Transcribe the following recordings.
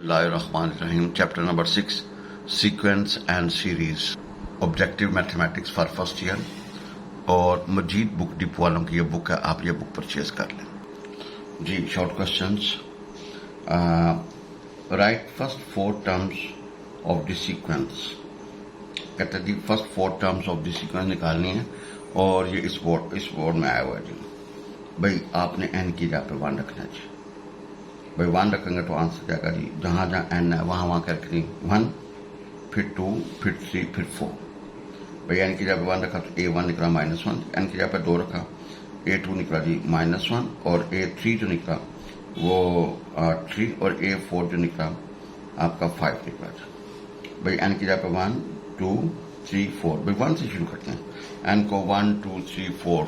Bismillahirrahmanirrahim. Chapter number 6, Sequence and Series. Objective Mathematics for first year. और मजीद book depot वालों की ये book है, आप ये बुक परचेज कर लें जी. Short questions. Write first 4 terms of the sequence. कहते हैं जी first 4 terms of the sequence निकालनी है और ये इस बोर्ड में आया हुआ है जी. भाई आपने एन की जगह पे 1 रखना है जी. भाई 1 रखेंगे तो आंसर जाएगा जी, जहां जहां एन है वहां क्या रखनी, 1 फिर 2 फिर 3 फिर 4. भाई एन की जगह पे 1 रखा तो A1 निकला -1, एन की जगह पे 2 रखा A2 निकला जी -1 और A3 जो निकला वो 3 और A4 जो निकला आपका 5 निकला जी. भाई एन की जगह पे 1 2 3 4. भाई 1 से शुरू करते हैं. एन को 1 2 3 4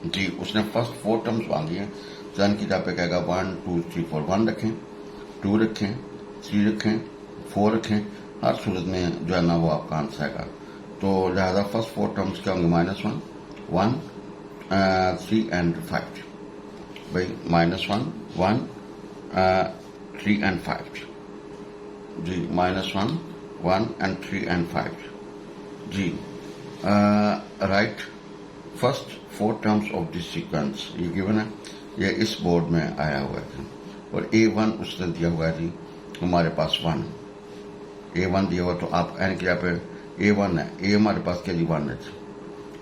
जी. उसने फर्स्ट 4 टर्म्स मांगी है तो एन की जगह पे कहेगा 1 2 3 4. 1 रखें, 2 रखें, 3 रखें, 4 रखें. हर सूरत में जो है ना वो आपका आंसर आएगा. तो लिहाजा फर्स्ट 4 टर्म्स क्या होंगे, -1 1 3 एंड 5. भाई -1 1 3 एंड 5 जी. -1 1 एंड 3 एंड 5 जी. Write first 4 terms of this sequence ये गिवन है, ये इस बोर्ड में आया हुआ है. और A1 उसने दिया हुआ है जी हमारे पास 1. A1 दिया हुआ तो आप एन की जगह पे A1 है, A हमारे पास क्या जी 1 है.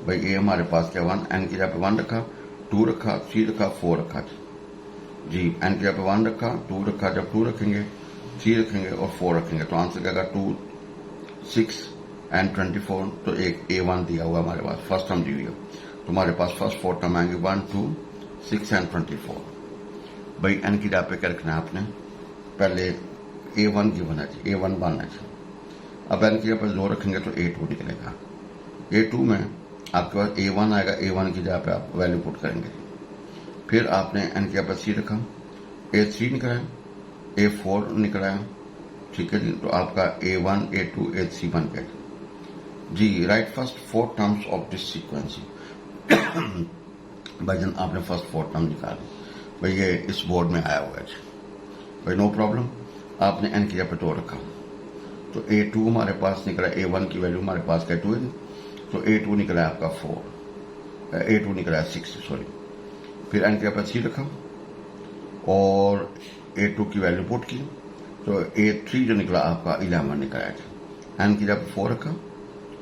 भाई A हमारे पास क्या 1, एन की जगह पे 1 रखा, 2 रखा, 3 रखा, 4 रखा जी. एन की जगह पे 1 रखा, 2 रखा, जब 2 रखेंगे 3 रखेंगे और 4 रखेंगे तो आंसर क्या 2 6 एंड 24. तो एक A1 दिया हुआ हमारे पास, फर्स्ट टर्म दी हुई है. तो हमारे पास फर्स्ट 4 टर्म आएंगे 1 2 6 एंड 24. भाई एन की जगह पे क्या रखना है आपने, पहले A1 गिवन है जी, A1 1 है जी. अब एन की जगह पर 2 रखेंगे तो A2 निकलेगा. A2 में आपके पास A1 आएगा, A1 की जगह पे आप वैल्यू पुट करेंगे. फिर आपने एन की जगह पर C रखा, A3 निकला है, A4 निकला है, ठीक है जी. तो आपका A1 A2 A3 बन गया जी. Write first 4 terms of this sequence. भाईजान आपने फर्स्ट 4 टर्म निकाले. भाई ये इस बोर्ड में आया हुआ है जी. भाई नो प्रॉब्लम. आपने एन की जगह पे 2 रखा तो A2 हमारे पास निकला, A1 की वैल्यू हमारे पास क्या 2 है, तो A2 निकला है आपका 4, A2 निकला है 6 सॉरी. फिर एन की जगह पे 3 रखा और A2 की वैल्यू पुट की तो A3 जो निकला आपका 11 निकला है. एन की जगह पे 4 रखा,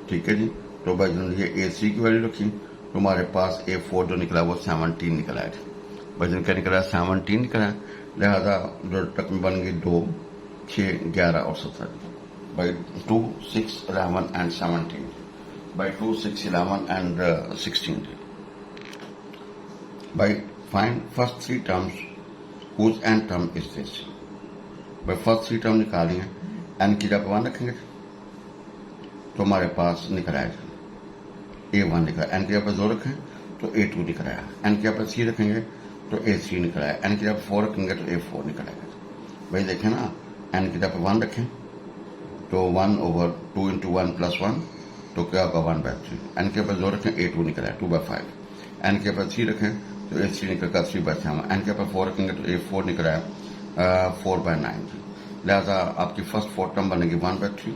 ठीक है जी. तो भाई ये A3 की वैल्यू रखी तो हमारे पास A4 जो निकला वो 17 निकला है. वजन क्या निकला है, 17 निकला है. लिहाजा जो रकम बन गई 2 6 11 और 17. बाई 2 6 11 एंड 17. बाई 2 6 11 एंड 16. बाई find first 3 terms whose n term is this. भाई फर्स्ट 3 टर्म निकालिए. एन की जगह 1 रखेंगे तो हमारे पास निकला है A1 निकला. एन की जगह पर 2 रखें तो A2 निकला है. एन की जगह पर 3 रखेंगे तो A3 निकला है. एन की जगह 4 रखेंगे तो A4 निकलेगा. भाई देखें ना, एन की जगह पे 1 रखें तो 1/2 into 1 + 1 तो क्या होगा 1/3. एन के ऊपर 2 रखें A2 निकला है 2/5. एन के ऊपर 3 रखें तो A3 निकलेगा 3/7. एन के ऊपर 4 रखेंगे तो A4 निकला है 4/9. लिहाजा आपकी फर्स्ट 4 टर्म बनेगी 1/3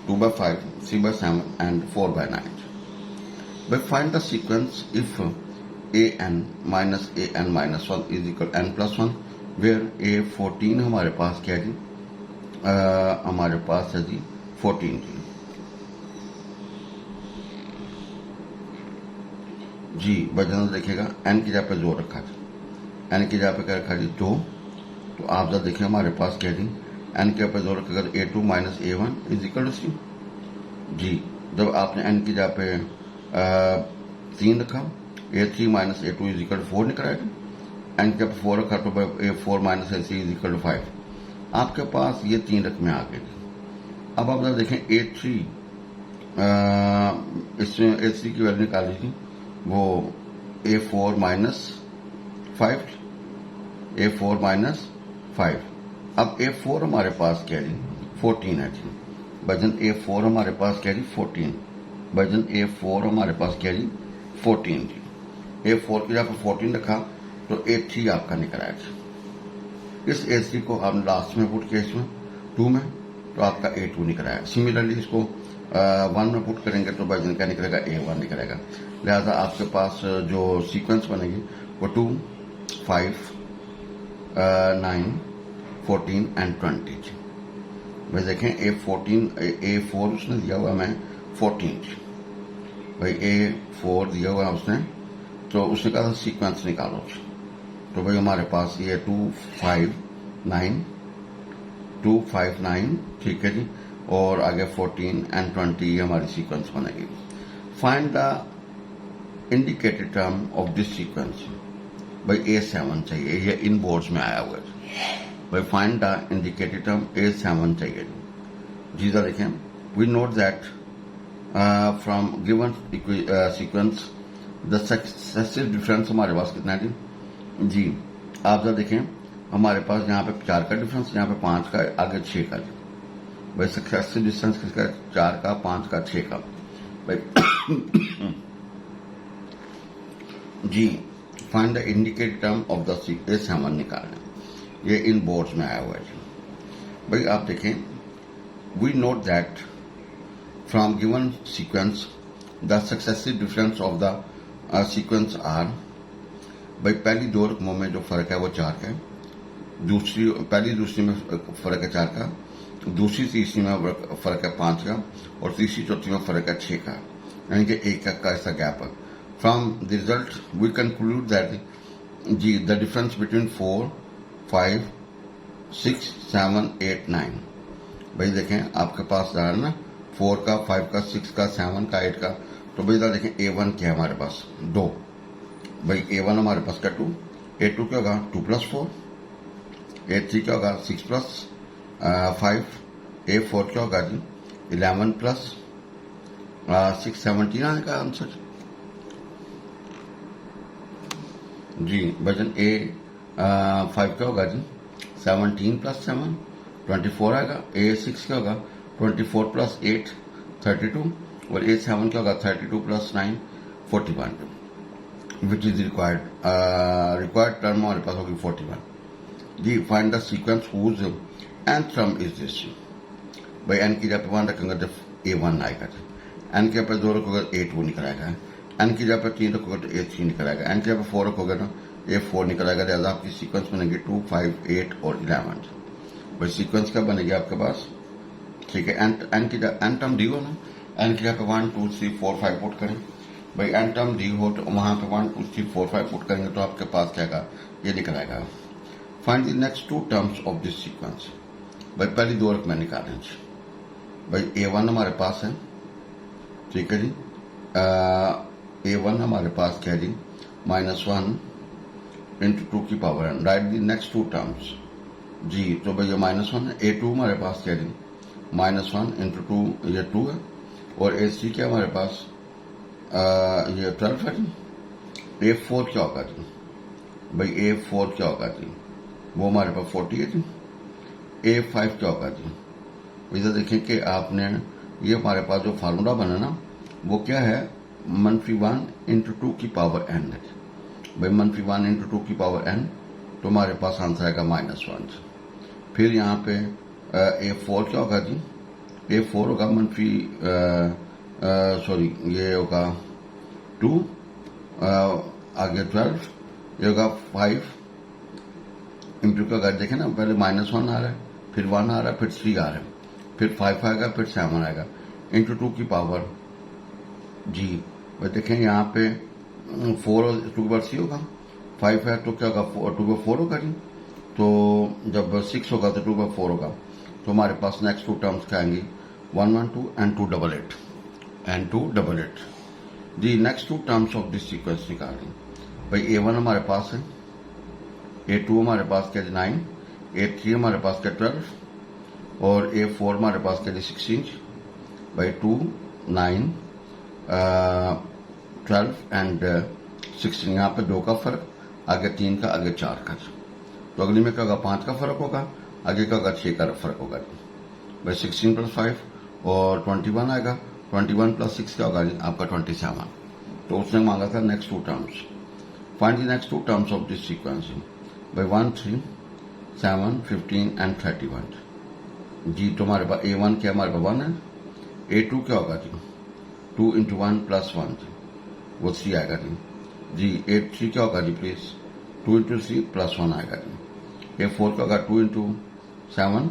2/5 3/7 and 4/9. But find the sequence if an minus an minus 1 is equal n plus 1 where A14 हमारे पास क्या है जी, हमारे पास है जी 14 जी. वजन देखेगा n की जगह पे 2 रखा जी, n की जगह पे क्या रखा जी 2. तो आप जब देखें हमारे पास क्या जी, n के ऊपर 2 रखेगा तो A2 minus A1 is equal to 3 जी. जब आपने n की जगह पे 3 रखा, A3 minus A2 is equal to 4 निकला है. एन के ऊपर 4 रखा तो A4 minus A3 is equal to 5. आपके पास ये 3 रकमें आ गई. अब आप जरा देखें A3, इसमें A3 की वैल्यू निकाली थी वो A4 minus 5 A4 minus 5. अब A4 हमारे पास क्या है 14 है जी. वजन A4 हमारे पास क्या है 14. वजन A4 हमारे पास क्या जी 14 जी. A4 की जगह 14 रखा तो A3 आपका निकला है. इस A3 को आपने लास्ट में पुट किया इसमें 2 में, तो आपका A2 निकल आएगा। सिमिलरली इसको 1 में पुट करेंगे तो भाई क्या निकलेगा, A1 निकलेगा। लिहाजा आपके पास जो सीक्वेंस बनेगी वो 2, 5, 9, 14 एंड 20। भाई देखें A4 उसने दिया हुआ मैं 14, भाई A4 दिया हुआ उसने, तो उसने कहा था सीक्वेंस निकालो। तो भाई हमारे पास ये 2, 5, 9, ठीक है जी, और आगे 14 एंड 20 ये हमारी सीक्वेंस बनेगी। Find the indicated term of this sequence. भाई A7 चाहिए, ये इन बोर्ड्स में आया हुआ है। भाई find the indicated term A7 चाहिए जी। जरा देखें, we note that from given sequence the successive difference हमारे पास कितना है जी। आप जरा देखें, हमारे पास यहाँ पे 4 का डिफरेंस, यहाँ पे 5 का, आगे 6 का। भाई सक्सेसिव डिस्टेंस किसका, 4 का, 5 का, 6 का। भाई जी find the indicated term of the A7 निकालना, ये इन बोर्ड्स में आया हुआ है जी। भाई आप देखें, we note that from given sequence the successive difference of the sequence are. भाई पहली 2 रकमों में जो फर्क है वो 4 का है, पहली दूसरी में फर्क है 4 का, दूसरी तीसरी में फर्क है 5 का, और तीसरी चौथी में फर्क है 6 का, यानी कि 1 का ऐसा गैप है। From the result we conclude that जी द डिफरेंस बिटवीन 4, 5, 6, 7, 8, 9। भाई देखें आपके पास जा रहा है ना 4 का, 5 का, 6 का, 7 का, 8 का। तो भाई देखें A1 क्या है हमारे पास, 2। भाई A1 हमारे पास का 2, A2 क्या होगा 2 + 4, A3 क्या होगा 6 + 5, A4 क्या होगा जी 11 + 6, 17 आने का आंसर जी। वजन A5 क्या होगा जी 17 + 7, 24 आएगा। A6 क्या होगा 24 + 8, 32, और A7 क्या होगा 32 + 9, 41, विच इज रिक्वायर्ड टर्म हमारे पास होगी 41 जी। Find the sequence whose nth term is this. भाई n की जगह पे 1 रखेंगे तो A1 आएगा, n की जगह पे 2 रखोगे A2 निकल आएगा, n की जगह पे 3 रखोगे तो A3 निकल आएगा, n की जगह पे 4 रखोगे तो A4 निकल आएगा। लिहाजा आपकी सीक्वेंस बनेगी 2, 5, 8 और 11। भाई सीक्वेंस क्या बनेगी आपके पास, ठीक है। n की जगह n टर्म डी हो ना, n की जगह पे 1, 2, 3, 4, 5 पुट करें। भाई n टर्म डी हो तो वहां पे 1, 2, 3, 4, 5 पुट करेंगे तो आपके पास क्या आएगा, ये निकल आएगा। Find the next 2 terms of this sequence. भाई पहली 2 रकमें निकालें। भाई A1 हमारे पास है, ठीक है जी। A1 हमारे पास क्या है जी -1 × 2 की power n। Write the next 2 terms जी। तो भाई ये -1 है। A2 हमारे पास क्या है जी -1 × 2, ये 2 है, और A3 क्या हमारे पास ये 12 है जी। A4 क्या होगा जी, भाई A4 क्या होगा जी, वो हमारे पास 40 है जी। A5 क्या होगा जी, इधर देखें कि आपने ये हमारे पास जो फार्मूला बना ना वो क्या है, -1 × 2 की पावर n है। भाई -1 × 2 की पावर n, तो हमारे पास आंसर आएगा -1। फिर यहाँ पे A4 क्या होगा जी, A4 होगा ये होगा 2, आगे 12, ये होगा 5 × का अगर देखें ना, पहले -1 आ रहा है, फिर 1 आ रहा है, फिर 3 आ रहा है, फिर 5 आएगा, फिर 7 आएगा, × 2 की पावर जी। भाई देखें यहाँ पे 4 और 2 पर 3 होगा, 5 है तो क्या होगा 2 पर 4 होगा जी। तो जब 6 होगा तो 2 पर 4 होगा, तो हमारे पास नेक्स्ट 2 टर्म्स क्या आएंगी 112 एंड 288 जी। Next 2 terms of this sequence निकालें। भाई A1 हमारे पास है, A2 हमारे पास क्या 9, A3 हमारे पास क्या 12, और A4 हमारे पास क्या 16। भाई 2, 9, 12 एंड 16। यहाँ पे 2 का फर्क, आगे 3 का, आगे 4 का। तो अगली में क्या होगा 5 का फर्क होगा, आगे का होगा 6 का फर्क होगा। भाई 16 + 5 और 21 आएगा, 21 + 6 क्या होगा आपका 27। तो उसने मांगा था next 2 terms. Find the next 2 terms of this sequence. भाई 1, 3, 7, 15 एंड 31। जी, तो हमारे पास A1 क्या हमारे पास 1 है। A2 क्या होगा जी, 2 इंटू 1 प्लस 1 जी, वो 3 आएगा जी। A3 क्या होगा जी प्लीज, 2 इंटू 3 प्लस 1 आएगा जी। A4 क्या होगा, 2 इंटू 7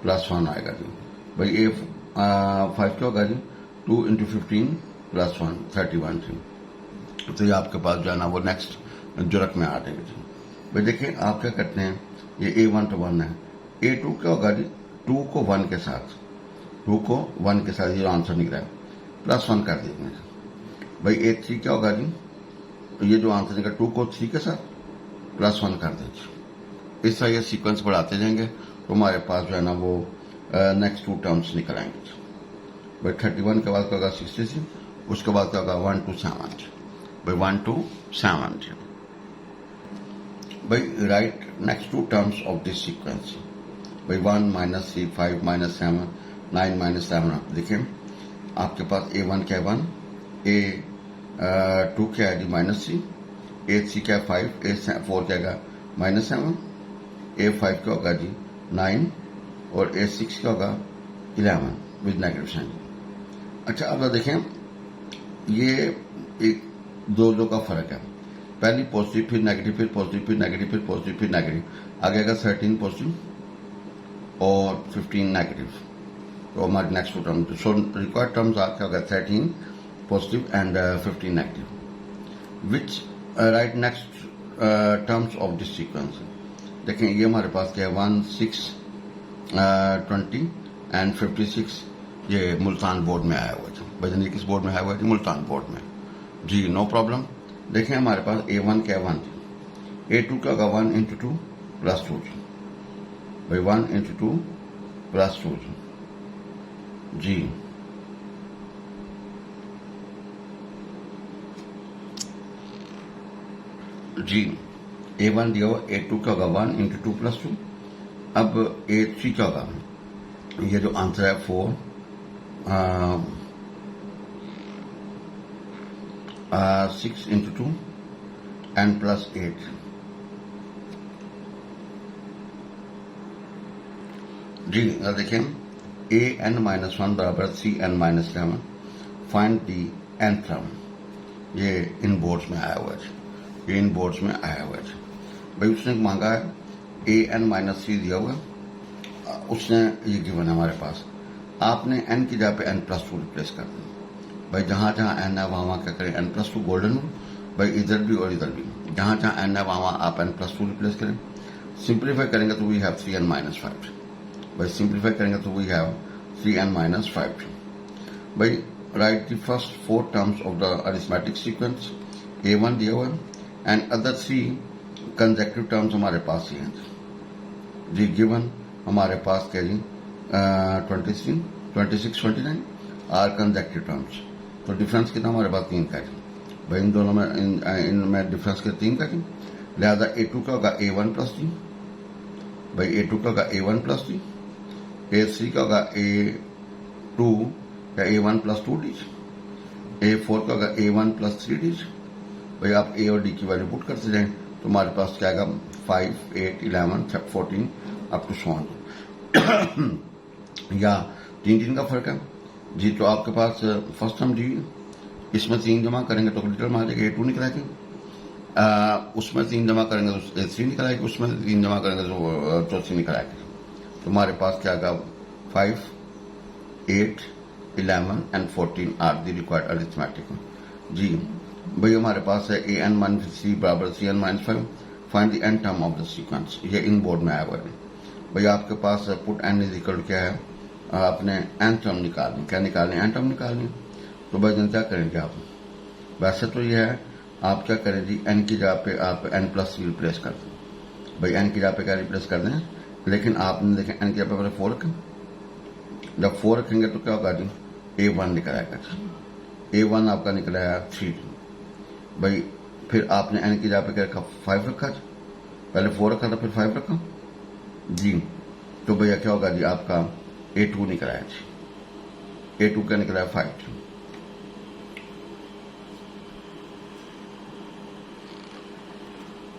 प्लस 1 आएगा जी। भाई A5 क्या होगा जी, 2 इंटू 15 प्लस 1 31 जी। तो ये आपके पास जो है ना वो नेक्स्ट जो रकम आ जाएगी जी। भाई देखिए आप क्या करते हैं, ये A1 तो 1 है। A2 क्या होगा जी, 2 को 1 के साथ, 2 को 1 के साथ, ये आंसर निकला है, प्लस 1 कर देंगे। भाई A3 क्या होगा जी, तो ये जो आंसर निकला 2 को 3 के साथ प्लस 1 कर देंगे। इस तरह ये सीक्वेंस बढ़ाते जाएंगे तो हमारे पास जो है ना वो नेक्स्ट 2 टर्म्स निकल आएंगे। भाई 31 के बाद क्या होगा 63, उसके बाद क्या होगा 1 to 7। भाई 1 to 7। भाई right next 2 terms of this sequence. भाई 1 माइनस 3 5 माइनस 7 9 माइनस 7। आप देखें आपके पास A1 क्या है 1, A2 क्या है जी -3, A3 क्या है 5, A4 क्या है -7, A5 क्या होगा जी 9 और A6 क्या होगा 11 विद नेगेटिव साइन। अच्छा अब देखें ये एक दो का फर्क है, पहली पॉजिटिव फिर नेगेटिव फिर पॉजिटिव फिर नेगेटिव फिर पॉजिटिव फिर नेगेटिव, आगे आएगा 13 पॉजिटिव और 15 नेगेटिव। तो हमारे next two term, so required terms आपका होगा 13 positive and 15 negative. Which write next terms of this sequence. देखें ये हमारे पास क्या है 1 6 20 एंड 56, ये मुल्तान बोर्ड में आया हुआ है। भजन किस बोर्ड में आया हुआ है जी, मुल्तान बोर्ड में जी, नो प्रॉब्लम। देखें हमारे पास A1 क्या 1 जी, A2 क्या होगा 1 इंटू 2 प्लस 2 जी। भाई 1 इंटू 2 प्लस 2 जी। जी A1 दिया हुआ, A2 क्या होगा 1 इंटू 2 प्लस 2। अब A3 क्या होगा, ये जो आंसर है 4 6 इंटू 2 एंड प्लस 8। जी देखें an माइनस 1 बराबर Cn minus 11, find the nth term. ये इन बोर्ड्स में आया हुआ है, ये इन बोर्ड्स में आया हुआ है। भाई उसने मांगा है an माइनस 3 दिया हुआ, उसने ये गिवन है हमारे पास, आपने n की जगह पे n प्लस 2 रिप्लेस कर दें। भाई जहां जहां n है वहां क्या करें n प्लस 2 गोल्डन रूल। भाई इधर भी और इधर भी जहां जहां n है वहां आप n प्लस 2 रिप्लेस करें। सिंप्लीफाई करेंगे तो वी हैव 3n माइनस 5। भाई सिंप्लीफाई करेंगे तो वी हैव 3n माइनस 5। भाई right the first 4 terms of the arithmetic sequence. A1 दिया हुआ एंड अदर 3 कंसेक्यूटिव टर्म्स हमारे पास ही हैं जी। गिवन हमारे पास क्या जी 23 26 29 आर कंसेक्यूटिव टर्म्स। तो डिफरेंस कितना हमारे पास 3 का जी। भाई इन दोनों में इनमें डिफरेंस के 3 का जी, लिहाजा A2 का होगा A1 प्लस 3। भाई A2 का होगा A1 प्लस 3, A3 का होगा A2 या A1 प्लस 2 डी, A4 का होगा A1 प्लस 3 डी। भाई आप A और D की वैल्यू पुट करते जाएं तो हमारे पास क्या आएगा 5 8 11 14 अप टू 100 या 3 का फर्क है जी। तो आपके पास फर्स्ट टर्म जी, इसमें 3 जमा करेंगे तो टोटल में आ जाएगा A2 निकल आएगी, उसमें 3 जमा करेंगे तो A3 निकल आएगी, उसमें 3 जमा करेंगे तो चौथी निकल आएगी। तो हमारे पास क्या आएगा 5 8 11 and 14 are the required arithmetic जी। भाई हमारे पास है an माइनस 3 बराबर Cn minus 5, find the n term of the sequence. ये इन बोर्ड में आया हुआ है। भाई आपके पास पुट n इज इक्वल क्या है, आपने n टर्म निकालनी, क्या निकालनी n टर्म निकालनी। तो भाई क्या करेंगे आप, वैसे तो ये है आप क्या करें जी n की जगह पे आप n प्लस 3 रिप्लेस कर दें। भाई n की जगह पे क्या रिप्लेस कर दें, लेकिन आपने देखें n की जगह पे पहले 4 रखें, जब 4 रखेंगे तो क्या होगा जी A1 निकल आएगा। A1 आपका निकला है 3। भाई फिर आपने n की जगह पे क्या रखा 5 रखा, पहले 4 रखा था फिर 5 रखा जी। तो भैया क्या होगा जी आपका A2 निकला है जी। A2 क्या निकला है 5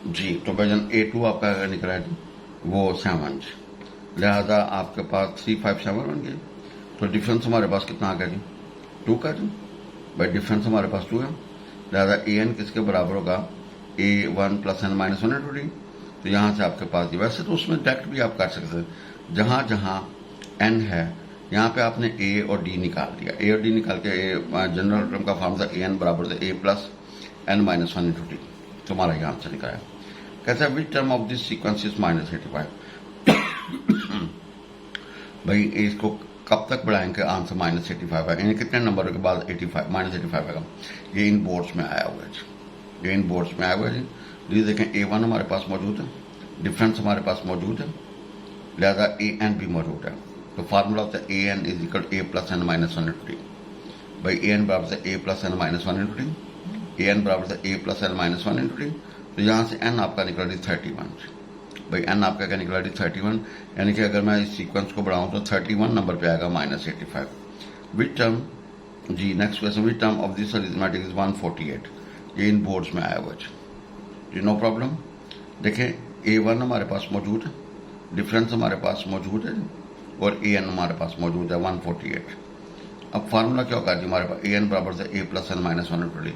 जी। तो भाईजान A2 आपका निकला है जी वो 7। लिहाजा आपके पास 357 बन गए। तो डिफरेंस हमारे पास कितना आ गया जी? 2 का जी। भाई डिफरेंस हमारे पास 2 है, लिहाजा ए एन किसके बराबर होगा? A1 + n-1 × d। तो यहाँ से आपके पास, वैसे तो उसमें डायरेक्ट भी आप कर सकते हैं, जहाँ जहाँ n है यहाँ पे आपने a और d निकाल दिया। a और d निकाल के जनरल टर्म का फॉर्मूला an बराबर था A + n-1 × d। तुम्हारा यहाँ से निकाला। कहता है विच term of this sequence is -85। भाई इसको कब तक बढ़ाएंगे? आंसर -85 है, यानी कितने नंबर के बाद 85 -85 आएगा? ये इन बोर्ड्स में आया हुआ है जी, ये इन बोर्ड्स में आया हुआ है जी। देखें A1 हमारे पास मौजूद है, डिफरेंस हमारे पास मौजूद है, लिहाजा AN भी मौजूद है। तो फार्मूला होता है AN = A + n-1 × d। भाई AN बराबर है A + n-1 × d, AN बराबर है A + n-1 × d। तो यहाँ से n आपका निकला 31। भाई n आपका क्या निकला? 31। यानी कि अगर मैं इस सीक्वेंस को बढ़ाऊं तो 31 नंबर पे आएगा -85। विच टर्म जी, next question, which term of this arithmetic is 148। ये इन बोर्ड्स में आया हुआ जी, नो प्रॉब्लम। देखें A1 हमारे पास मौजूद है, डिफरेंस हमारे पास मौजूद है और AN हमारे पास मौजूद है 148। अब फार्मूला क्या होगा जी हमारे पास? AN बराबर से A + n-1 × d।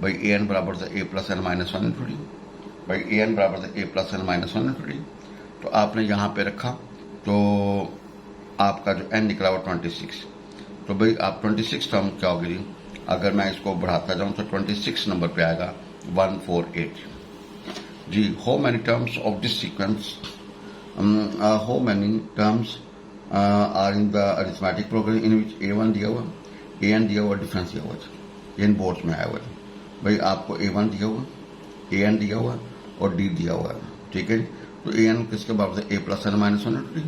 भाई AN बराबर से A + n-1 × d। भाई AN बराबर से A + n-1 × d। तो आपने यहाँ पे रखा तो आपका जो n निकला वो 26। तो भाई आप 26 टर्म क्या होगी जी? अगर मैं इसको बढ़ाता जाऊं तो 26 नंबर पे आएगा 148 जी। How many terms of this sequence, how many terms are in the arithmetic program in which A1 दिया हुआ, AN दिया हुआ, डिफरेंस दिया हुआ है। इन बोर्ड्स में आया हुआ है। भाई आपको A1 दिया हुआ, AN दिया हुआ और D दिया हुआ है, ठीक है। तो AN किसके बराबर है? A + n-1 × d।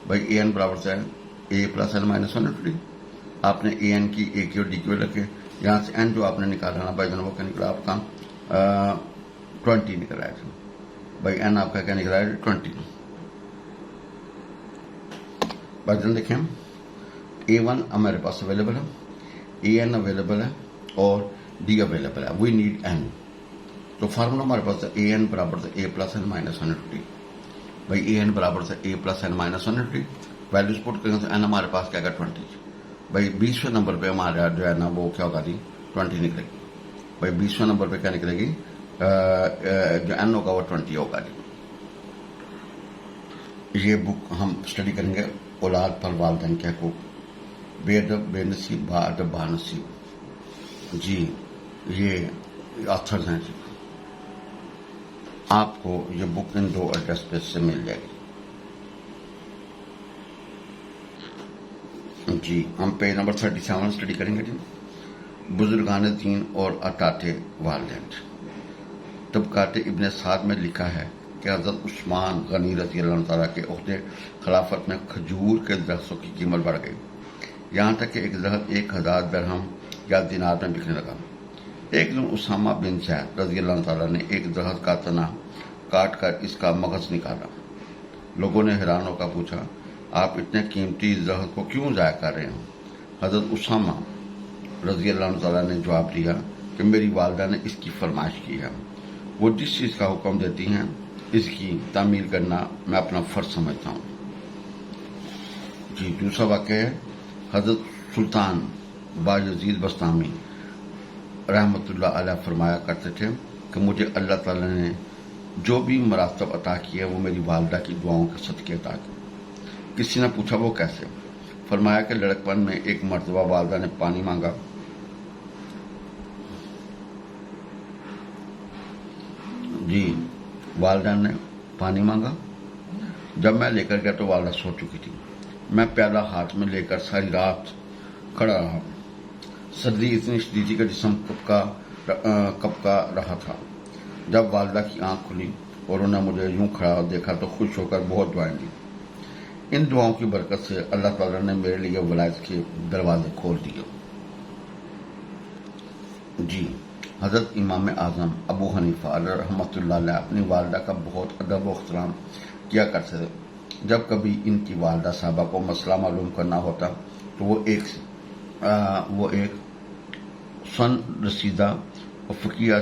भाई AN बराबर से A + n-1 × d। आपने AN की A की और D की रखे, यहाँ से n जो आपने निकाला ना भाई वो क्या निकला आपका? 20 निकला है। भाई n आपका क्या निकला है? 20। भाई देखें A1 हमारे पास अवेलेबल है, AN अवेलेबल है और D अवेलेबल है। We need n। तो फार्मूला हमारे पास है AN बराबर से A + n-1 × d। भाई AN बराबर से A + n-1 × d। Values put करेंगे तो n हमारे पास क्या आएगा? 20। भाई 20वें नंबर पे हमारा जो है ना वो क्या होगा जी? 20 निकलेगी। भाई 20वें नंबर पे क्या निकलेगी? जो n होगा वो 20 होगा जी। ये बुक हम स्टडी करेंगे, औलाद पर वालिदैन के हकूक, बेअदब बेनसीब बाअदब बानसीब जी। ये ऑथर्स हैं जी। आपको ये बुक इन 2 एड्रेस पे से मिल जाएगी जी। हम पेज नंबर 37 स्टडी करेंगे जी। बुजुर्गान दीन और अताते वालिदैन। तबकात इब्न साद में लिखा है कि हज़रत उस्मान गनी रज़ी अल्लाह तआला के ओहदे खिलाफत में खजूर के दरख्तों की कीमत बढ़ गई, यहाँ तक कि एक दरख्त 1000 दिरहम या दिनार में बिकने लगा। एक दिन उसामा बिन ज़ैद रज़ी अल्लाह तआला ने एक दरख्त का तना काट कर इसका मगज़ निकाला। लोगों ने हैरान होकर पूछा, आप इतने कीमती दरख्त को क्यों ज़ाया कर रहे हो? हज़रत उसामा रज़ी अल्लाह तआला ने जवाब दिया कि मेरी वालिदा ने इसकी फरमाइश की है। वो जिस चीज़ का हुक्म देती हैं इसकी तामील करना मैं अपना फ़र्ज समझता हूँ जी। दूसरा वाक़या है, हज़रत सुल्तान बायज़ीद बस्तामी रहमतुल्लाह अलैह फरमाया करते थे कि मुझे अल्लाह ताला ने जो भी मरातब अता किया वो मेरी वालिदा की दुआओं के सदक़े अता किया। किसी ने पूछा वो कैसे? फरमाया कि लड़कपन में एक मरतबा वालिदा ने पानी मांगा, जी वालिदा ने पानी मांगा। जब मैं लेकर गया तो वालिदा सो चुकी थी। मैं प्याला हाथ में लेकर सारी रात खड़ा रहा। सर्दी इतनी शदीद थी कि जिस्म कपका रहा था। जब वालिदा की आंख खुली और उन्हें मुझे यूं खड़ा देखा तो खुश होकर बहुत दुआएं दी। इन दुआओं की बरकत से अल्लाह ताला ने मेरे लिए वलायत के दरवाजे खोल दिए जी। हज़रत इमाम आज़म अबू हनीफा रहमतुल्लाह अलैह अपनी वालिदा का बहुत अदब व एहतराम किया करते थे। जब कभी इनकी वालिदा साहबा को मसला मालूम करना होता तो वो एक सन रसीदा फ़कीया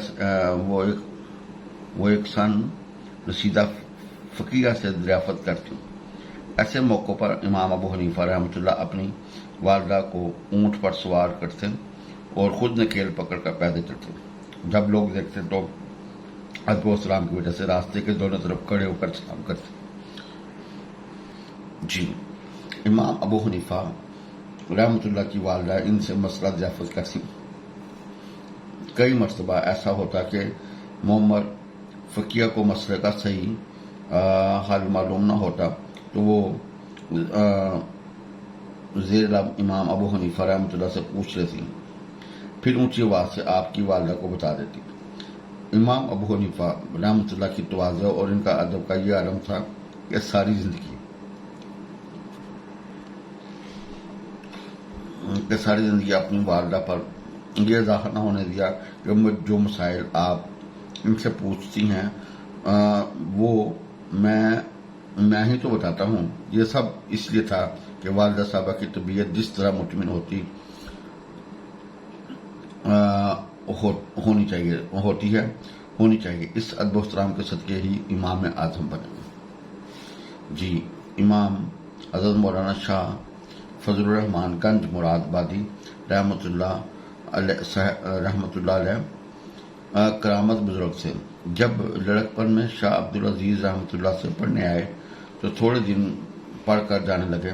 सन रसीदा फ़कीया से दरियाफ़त करती। ऐसे मौक़ों पर इमाम अबू हनीफा रहमतुल्लाह अपनी वालदा को ऊँट पर सवार करते और ख़ुद नकेल पकड़ कर पैदल चलते। जब लोग देखते तो अदब सलाम की वजह से रास्ते के दोनों तरफ खड़े होकर सलाम करते। जी, इमाम अबू हनीफा रहमतुल्लाह की वालदा इनसे मसला दरियाफ़त करती। कई मरतबा ऐसा होता कि मोहम्मद फ़कीह को मसले का सही हल मालूम न होता तो वो ज़ेर इमाम अबू हनीफा रहमतुल्लाह से पूछ लेती, फिर ऊंची आवाज़ से आपकी वालदा को बता देती। इमाम अबू हनीफा रहमतुल्लाह की तवाज़ु और इनका अदब का ये आलम था कि सारी ज़िंदगी अपनी वालदा पर यह ज़ाहिर न होने दिया कि जो मसाइल आप इनसे पूछती हैं वो मैं ही तो बताता हूँ। ये सब इसलिए था कि वालदा साहबा की तबीयत जिस तरह मुतमिन होनी चाहिए। इस अदब एहतराम के सदक़े ही इमाम आज़म बने। जी, इमाम हज़रत मौलाना शाह फजलुर रहमान गंज मुरादाबादी रहमतुल्लाह अलैह करामत बुजुर्ग से जब लड़कपन में शाह अब्दुल अजीज़ रहमतुल्लाह से पढ़ने आए तो थोड़े दिन पढ़ कर जाने लगे।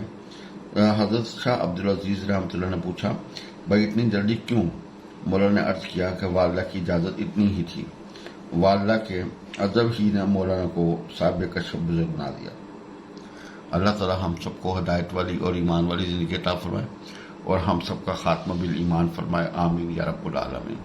हज़रत शाह अब्दुल अजीज़ रहमतुल्लाह ने पूछा, भाई इतनी जल्दी क्यों? मौलाना ने अर्ज़ किया कि वालदा की इजाज़त इतनी ही थी। वालदा के अदब ही ने मौलाना को साहिब कशफ बुजुर्ग बना दिया। अल्लाह ताला हम सबको हिदायत वाली और ईमान वाली ज़िंदगी अता फरमाए और हम सबका खात्मा बिल ईमान फरमाए। आमीन या रब्बुल आलमीन।